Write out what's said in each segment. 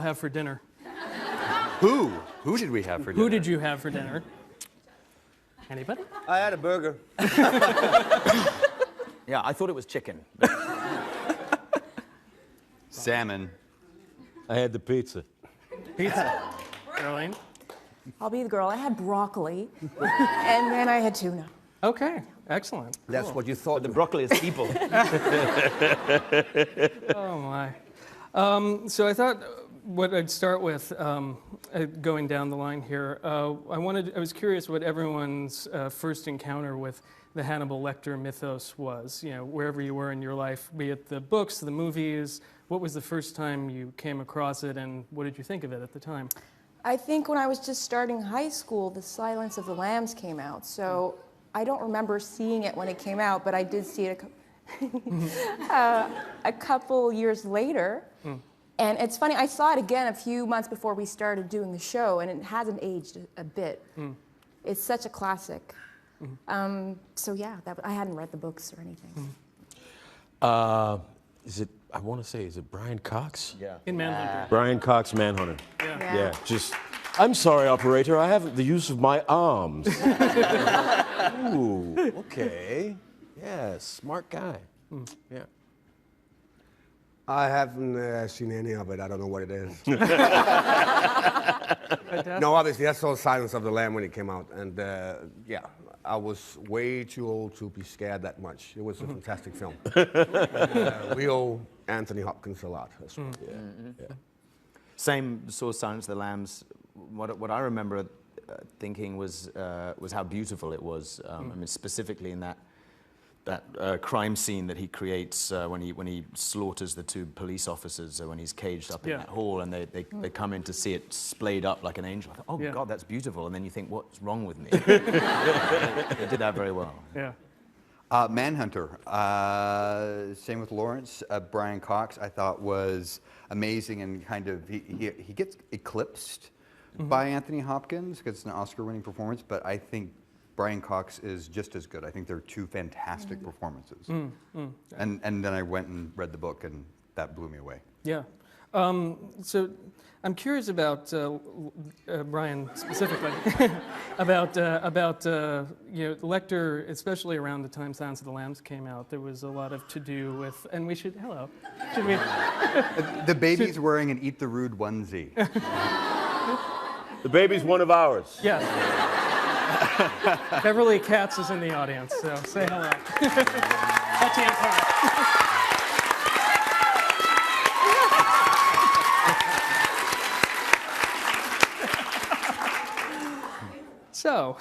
have for dinner? Who? Who did we have for dinner? Who did you have for dinner? Anybody? I had a burger. Yeah, I thought it was chicken. Salmon. I had the pizza. Pizza. Caroline? I'll be the girl. I had broccoli, and then I had tuna. Okay, excellent. That's what you thought. The broccoli is people. Oh my. So I thought what I'd start with, going down the line here, I was curious what everyone's first encounter with the Hannibal Lecter mythos was. You know, wherever you were in your life, be it the books, the movies, what was the first time you came across it, and what did you think of it at the time? I think when I was just starting high school, The Silence of the Lambs came out. So I don't remember seeing it when it came out, but I did see it a couple years later. And it's funny, I saw it again a few months before we started doing the show, and it hasn't aged a bit. It's such a classic. So yeah, I hadn't read the books or anything. Is it, I want to say, is it Brian Cox? Yeah. In Manhunter. Brian Cox, Manhunter. Yeah. Yeah, just, I'm sorry, operator, I haven't the use of my arms. Ooh, okay. Yeah, smart guy. Yeah. I haven't seen any of it. I don't know what it is. No, obviously, I saw Silence of the Lamb when it came out. And yeah, I was way too old to be scared that much. It was a fantastic film. We owe Anthony Hopkins a lot. That's right. Yeah. Same, saw Silence of the Lambs. What I remember thinking was how beautiful it was. I mean, specifically in that crime scene that he creates when he slaughters the two police officers when he's caged up in that hall, and they come in to see it splayed up like an angel. I thought, oh God, that's beautiful. And then you think, what's wrong with me? They did that very well. Yeah. Manhunter. Same with Lawrence. Brian Cox, I thought, was amazing, and kind of he gets eclipsed by Anthony Hopkins because it's an Oscar-winning performance. But I think Brian Cox is just as good. I think they're two fantastic performances. And then I went and read the book, and that blew me away. Yeah. So I'm curious about Brian specifically, about you know, Lecter, especially around the time Silence of the Lambs came out. There was a lot of to-do with, and we should, should we? The baby's wearing an Eat the Rude onesie. The baby's one of ours. Yes. Beverly Katz is in the audience, so say hello. Touchy and quiet. So,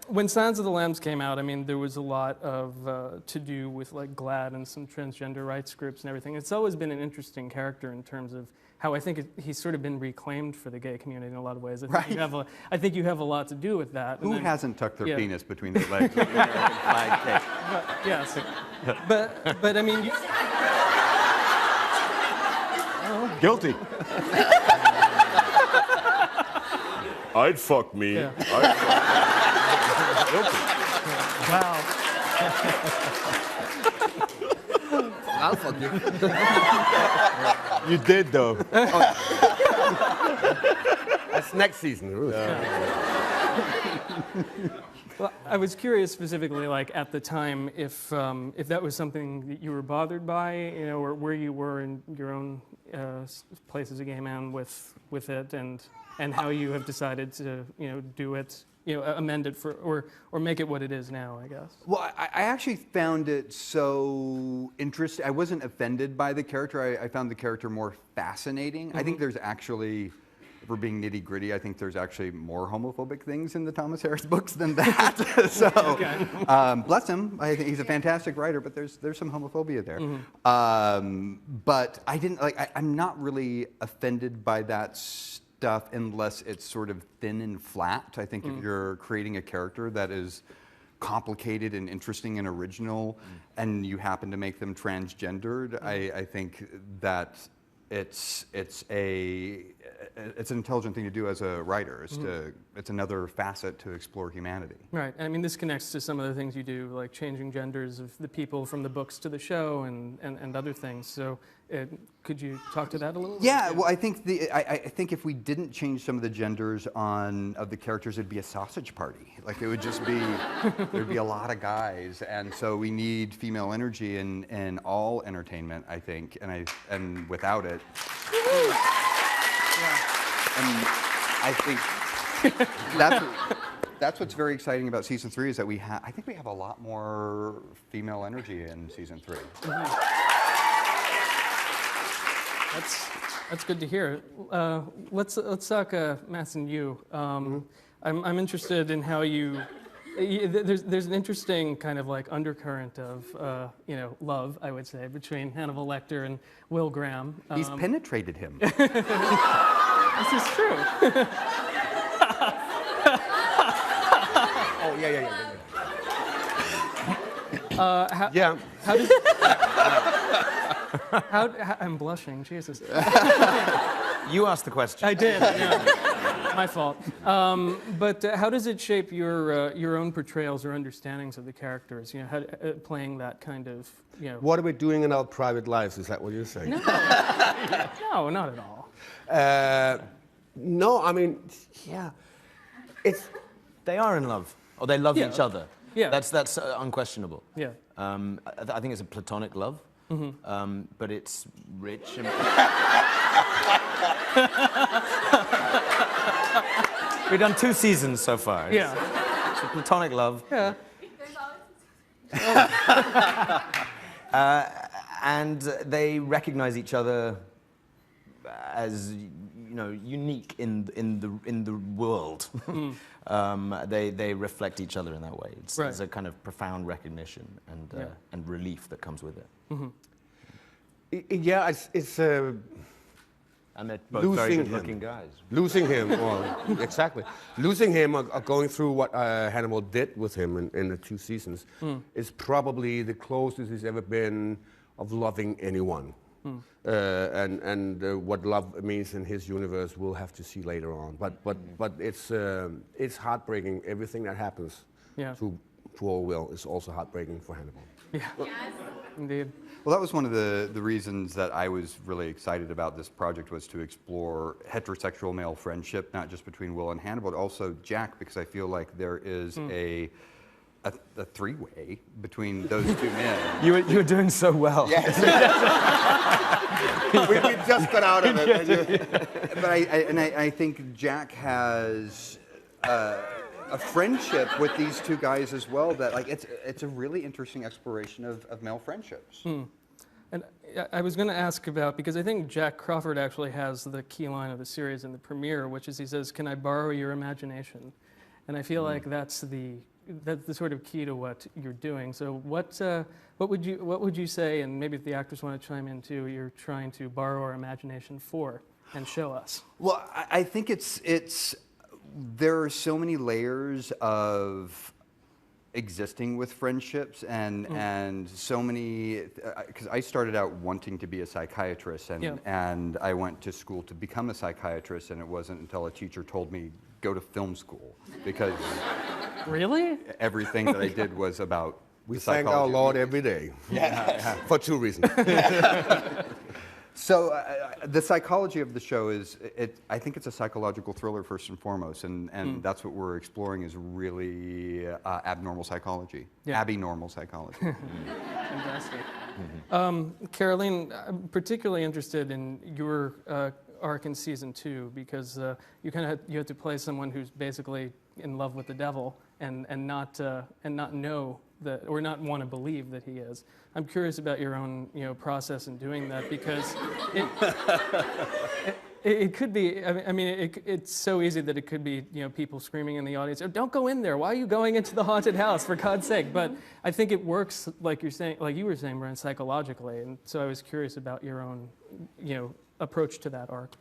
when Silence of the Lambs came out, I mean, there was a lot of to do with like GLAAD and some transgender rights groups and everything. It's always been an interesting character in terms of how I think he's sort of been reclaimed for the gay community in a lot of ways. I think you have a lot to do with that. Who hasn't tucked their penis between their legs? Yes, but I mean, Guilty. I'd fuck me. Yeah. Wow. I'll fuck you. You did, though. That's next season. Well, I was curious specifically, like at the time, if that was something that you were bothered by, you know, or where you were in your own place as a gay man with it, and how you have decided to, you know, do it, you know, amend it for, or make it what it is now, I guess. Well, I actually found it so interesting. I wasn't offended by the character. I found the character more fascinating. I think there's actually, if we're being nitty gritty, I think there's actually more homophobic things in the Thomas Harris books than that. So, bless him. I think he's a fantastic writer, but there's some homophobia there. But I didn't I'm not really offended by that stuff unless it's sort of thin and flat. I think if you're creating a character that is complicated and interesting and original, and you happen to make them transgendered, I think that it's a it's an intelligent thing to do as a writer. It's another facet to explore humanity. Right. I mean, this connects to some of the things you do, like changing genders of the people from the books to the show and other things. So could you talk to that a little bit? Yeah, well, I think I think if we didn't change some of the genders of the characters, it'd be a sausage party. Like it would just be there'd be a lot of guys, and so we need female energy in all entertainment, I think, and without it. And I think that's what's very exciting about season 3 is that I think we have a lot more female energy in season 3. That's good to hear. Let's talk, Mats and you. I'm interested in how there's an interesting kind of like undercurrent of love, I would say, between Hannibal Lecter and Will Graham. He's penetrated him. This is true. Oh, yeah. How does I'm blushing, Jesus. You asked the question. I did. Yeah. My fault. But how does it shape your own portrayals or understandings of the characters? You know, playing that kind of What are we doing in our private lives? Is that what you're saying? No, not at all. No, I mean, yeah, They are in love, or they love each other. Yeah. That's unquestionable. Yeah. I think it's a platonic love, but it's rich and. We've done 2 seasons so far. Yeah. It's a platonic love. Yeah. And they recognize each other as unique in the world. They reflect each other in that way. There's a kind of profound recognition and relief that comes with it. yeah, it's And they're both very good-looking guys. Losing him, well, exactly. Losing him or going through what Hannibal did with him in the 2 seasons is probably the closest he's ever been of loving anyone. And what love means in his universe, we'll have to see later on. But it's heartbreaking. Everything that happens to our Will is also heartbreaking for Hannibal. Yeah. Yes. Indeed. Well, that was one of the reasons that I was really excited about this project, was to explore heterosexual male friendship, not just between Will and Hannibal, but also Jack, because I feel like there is a 3-way between those 2 men. You were doing so well. Yes. we just got out of it. But I think Jack has a friendship with these 2 guys as well. That it's a really interesting exploration of male friendships. And I was going to ask about, because I think Jack Crawford actually has the key line of the series in the premiere, which is he says, "Can I borrow your imagination?" And I feel like that's the sort of key to what you're doing. So what would you say, and maybe if the actors want to chime in too, you're trying to borrow our imagination for and show us? Well, I think there are so many layers of existing with friendships and so many, because I started out wanting to be a psychiatrist and I went to school to become a psychiatrist, and it wasn't until a teacher told me go to film school, because really everything that I did was about we thank our Lord every day. Yeah. For 2 reasons. So the psychology of the show is, I think it's a psychological thriller first and foremost, and that's what we're exploring, is really abnormal psychology, abnormal psychology. Fantastic. Caroline, I'm particularly interested in your arc in season 2, because you have to play someone who's basically in love with the devil and not know that, or not want to believe that he is. I'm curious about your own process in doing that, because it could be. I mean, it's so easy that it could be people screaming in the audience, "Oh, don't go in there! Why are you going into the haunted house? For God's sake!" But I think it works, like you were saying, Brian, psychologically. And so I was curious about your own approach to that arc.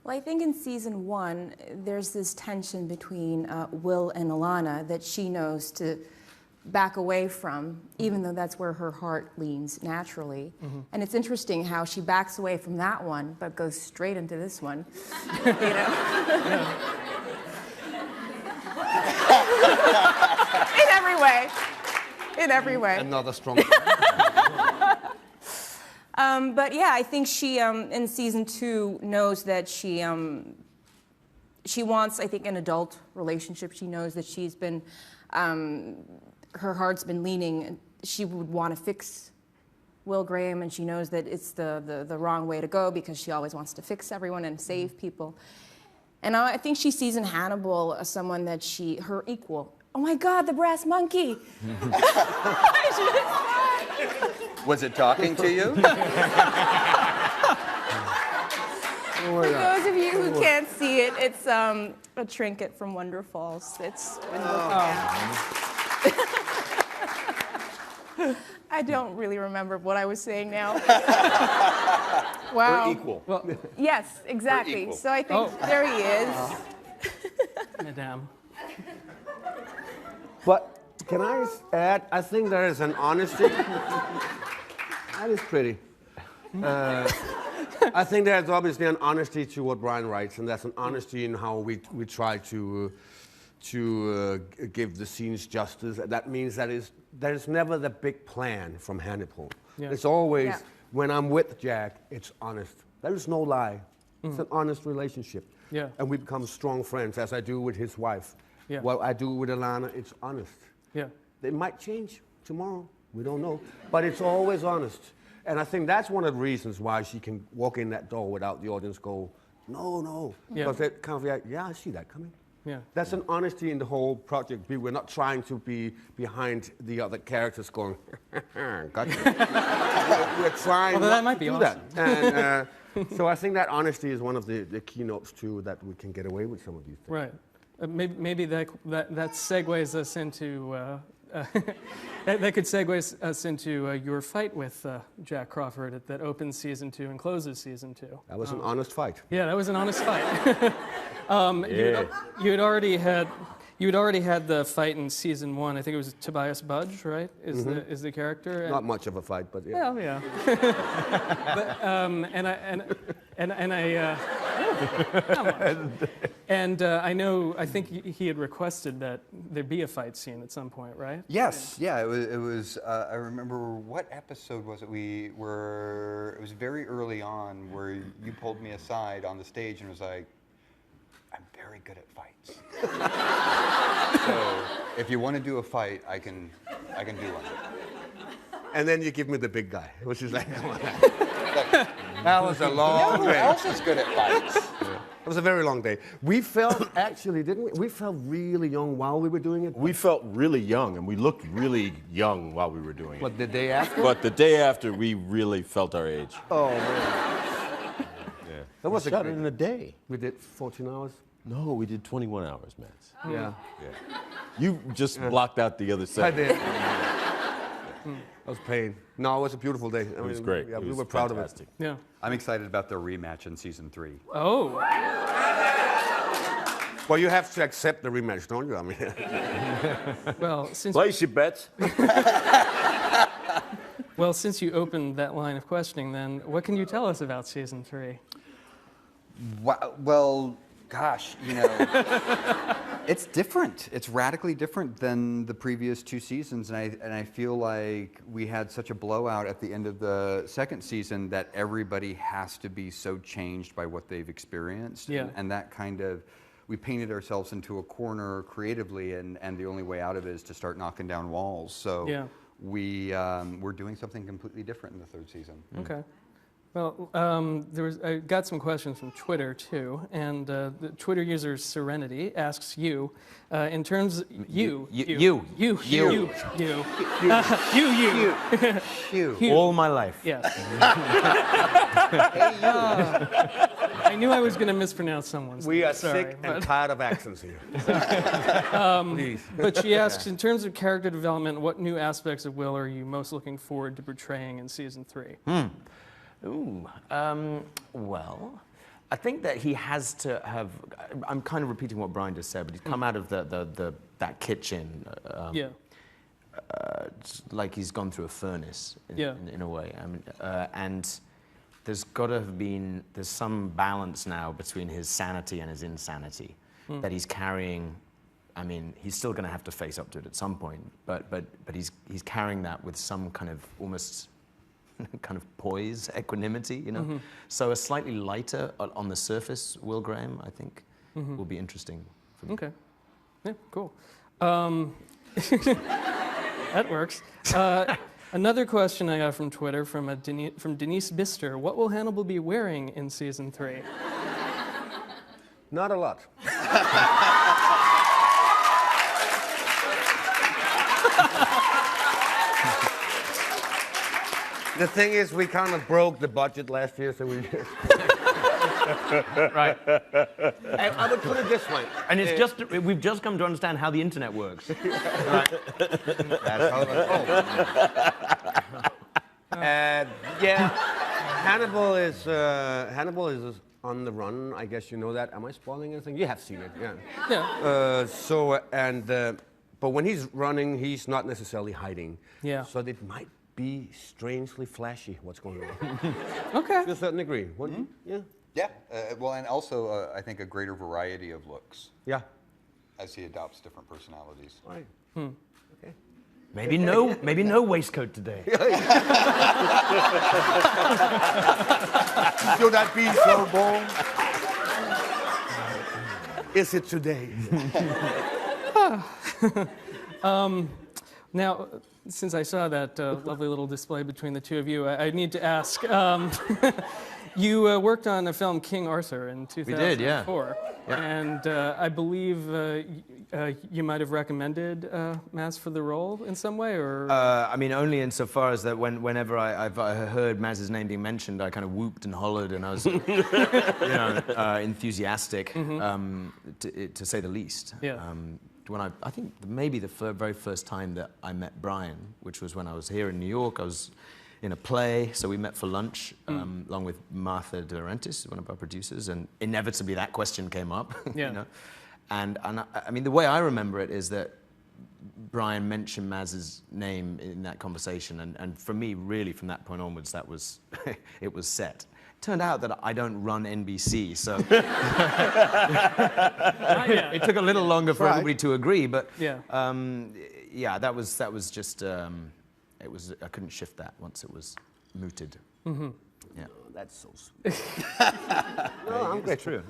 Well, I think in season 1, there's this tension between Will and Alana that she knows to back away from, even though that's where her heart leans naturally. And it's interesting how she backs away from that one, but goes straight into this one, you know? In every way. In every way. Another strong. But yeah, I think she, in season 2, knows that she wants, I think, an adult relationship. She knows that she's been, her heart's been leaning, she would want to fix Will Graham, and she knows that it's the wrong way to go because she always wants to fix everyone and save people. And I think she sees in Hannibal someone that her equal. Oh my God, the brass monkey! Was it talking to you? For those of you who can't see it, it's a trinket from Wonder Falls. It's been looked at. I don't really remember what I was saying now. Wow. We're equal. Well, Yes, exactly. equal. So I think there he is. Madame. But can I add? I think there is an honesty. That is pretty. I think there's obviously an honesty to what Brian writes, and there's an honesty in how we try to give the scenes justice. That means that there's never the big plan from Hannibal. Yeah. It's always, Yeah. when I'm with Jack, it's honest. There is no lie. It's an honest relationship. Yeah. And we become strong friends, as I do with his wife. Yeah. What I do with Alana, it's honest. Yeah. It might change tomorrow. We don't know. But it's always honest. And I think that's one of the reasons why she can walk in that door without the audience go, no. Yeah. Because they kind of like, yeah, I see that coming. Yeah. That's an honesty in the whole project. We're not trying to be behind the other characters going, gotcha. We're trying Although that not might to be do awesome. that. And so I think that honesty is one of the keynotes too, that we can get away with some of these things. Right. Maybe that segues us into that could segue us into your fight with Jack Crawford that opens season 2 and closes season 2. That was an honest fight. Yeah, that was an honest fight. You had already had the fight in season 1. I think it was Tobias Budge, right? Is the character? Not much of a fight, but yeah. Well, yeah. I know. I think he had requested that there be a fight scene at some point, right? Yes, yeah. It was. I remember what episode was it? It was very early on where you pulled me aside on the stage and was like, "I'm very good at fights. So if you want to do a fight, I can do one." And then you give me the big guy, which is like, that was a long Who day. else is good at fights? It was a very long day. We felt, actually, didn't we? We felt really young while we were doing it. We felt really young, and we looked really young while we were doing it. What, the day after? But the day after, we really felt our age. Oh, man. Yeah. That was We shot it in a day. We did 14 hours. No, we did 21 hours, Max. Yeah. Yeah. You just blocked out the other I side. did. That was pain. No, it was a beautiful day. It was great. Yeah, It we was were proud fantastic. Yeah. I'm excited about their rematch in season 3. Oh. of it. Well, you have to accept the rematch, don't you? I mean, Well, since Place your bets. since you opened that line of questioning, then what can you tell us about season 3? Well, gosh, it's different. It's radically different than the previous 2 seasons, and I feel like we had such a blowout at the end of the second season that everybody has to be so changed by what they've experienced. Yeah. And that kind of, we painted ourselves into a corner creatively, and the only way out of it is to start knocking down walls. So Yeah. we're doing something completely different in the 3rd season. Okay. Well, I got some questions from Twitter too, and the Twitter user Serenity asks you, in terms you. All my life. Yes. I knew I was going to mispronounce someone's we name. are Sorry, sick and tired of accents here. Please. But she asks, in terms of character development, what new aspects of Will are you most looking forward to portraying in season 3? Well, I think that he has to have. I'm kind of repeating what Brian just said, but he's come out of that kitchen. it's like he's gone through a furnace in a way. I mean, and there's got to have been, there's some balance now between his sanity and his insanity that he's carrying. I mean, he's still going to have to face up to it at some point, but he's carrying that with some kind of almost kind of poise, equanimity, you know. So a slightly lighter on the surface Will Graham, I think, will be interesting for me. Okay. Yeah, cool. That works. Another question I got from Twitter from Denise Bister. What will Hannibal be wearing in season 3? Not a lot. The thing is, we kind of broke the budget last year, so we... Right. I would put it this way. And it's just, we've just come to understand how the internet works. Right. That's how yeah, Hannibal is on the run. I guess you know that. Am I spoiling anything? You have seen it, yeah. Yeah. But when he's running, he's not necessarily hiding. Yeah. So it might be strangely flashy what's going on. Okay. To a certain degree, wouldn't you? Yeah. Yeah, well, and also I think a greater variety of looks Yeah. as he adopts different personalities. Right. Okay. Maybe no waistcoat today. Should that be so bold? Is it today? Now, since I saw that lovely little display between the two of you, I need to ask. You worked on the film King Arthur in 2004. We did, yeah. And I believe you might have recommended Maz for the role in some way, or? I mean, only insofar as that whenever I've heard Maz's name being mentioned, I kind of whooped and hollered, and I was, enthusiastic, to say the least. Yeah. When I think maybe the very first time that I met Brian, which was when I was here in New York, I was in a play, so we met for lunch, along with Martha De Laurentiis, one of our producers, and inevitably that question came up, Yeah. you know. And I mean, the way I remember it is that Brian mentioned Maz's name in that conversation, and for me, really, from that point onwards, that was, it was set. Turned out that I don't run NBC, so it took a little longer for everybody to agree, but Yeah. yeah, that was just, it was, I couldn't shift that once it was mooted. Yeah. That's so sweet. No, I'm great. True.